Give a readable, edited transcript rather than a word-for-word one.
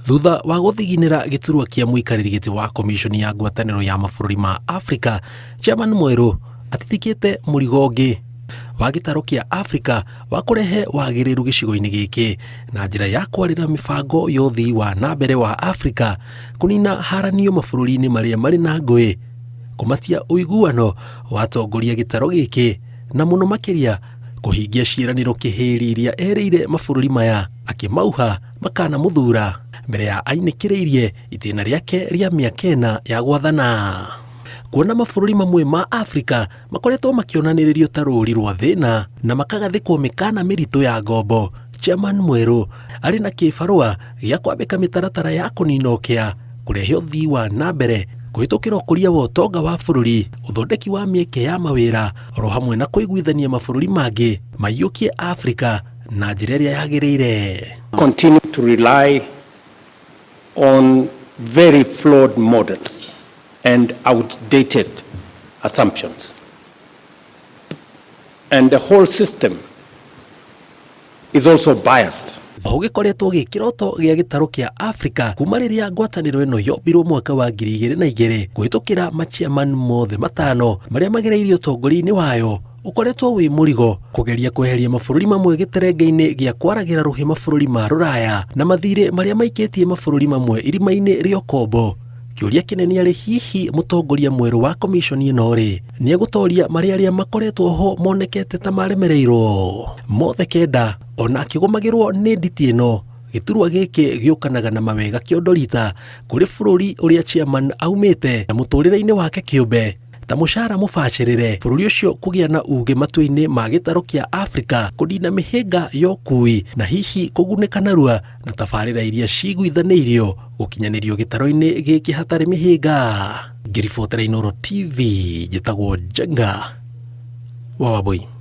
Thutha wa guthiginira giturwa kia muikariri giti wa komishoni ya ngwataniro ya mabũrũri ma Afrika, Chairman mweru atitikite murigo ungi wa gitaro kia Afrika wa kurehe wagiriru gicigo-ini giki na njira ya kwarira mibango ya uthii wa nambere wa Afrika, kunina haranio mabũrũri-ini maria mari na ngui, kumatia uiguano wa atongoria gitaro giki na muno makiria kuhingia ciiraniro kihiri iria ereire mabũrũri maya, akimauha makana muthura mbere ya ainikiriirie itena riake ria miaka 4 ya gwathana. Kuona mabũrũri mamwe ma Afrika makoretwo makionanĩrĩrio ta rũri rwa thĩna na makagathĩkwo mĩkana mĩritũ ya ngombo, Chairman mweru arĩ na kĩbarũa gĩa kwambĩka mĩtaratara ya kũnina ũkĩa, kũrehe ũthii wa nambere, kũhĩtũkĩra ũkũria wa ũtonga wa bũrũri, ũthondeki wa mĩeke ya mawĩra, oro hamwe na kũiguithania mabũrũri mangĩ maiyũkie Afrika na njĩra ĩrĩa yagĩrĩire. Continue to rely on very flawed models and outdated assumptions. And the whole system is also biased. Gũgĩkoretwo gĩ kĩroto gĩa gĩtarũ kĩa Afrika kuma rĩrĩa ngwatanĩro ĩno yombirwo mwaka wa 2002 kũhĩtũkĩra machairman mothe matano marĩa magereirio ũtongoria-inĩ wayo, ukoretwo wi murigo kugeria kweheria mabũrũri mamwe gĩterenge-inĩ gĩa kwaragira ruhi mabũrũri ma Rũraya na mathirĩ marĩa maikĩtie mabũrũri mamwe irima-inĩ rĩa ũkombo. Kĩũria kĩnene arĩ hihi mũtongoria mwerũ wa komishoni ĩno rĩ nĩ egũtoria marĩa makoretwo ho monekete ta maremereirwo mothe kenda, ona akĩgũmagĩrwo nĩ nditi ĩno. Gĩturwa gĩkĩ gĩũkanaga na mawega kĩondorita kũrĩ bũrũri ũrĩa chairman aumĩte na mũtũrĩre-inĩ wake kĩũmbe, ta mũcara mũbacĩrĩre, bũrũri ũcio kũgĩa na uge matũ-inĩ ma gĩtarũ kĩa Afrika, kũnina mĩhĩnga ya ũkui na hihi kũgunĩka narua na tabarĩra iria ciguithanĩirio gũkinyanĩrio gĩtarũ-inĩ gĩkĩ hatarĩ mĩhĩnga. Ngĩribotera Inooro TV, njĩtagwo Njenga wa Wambui.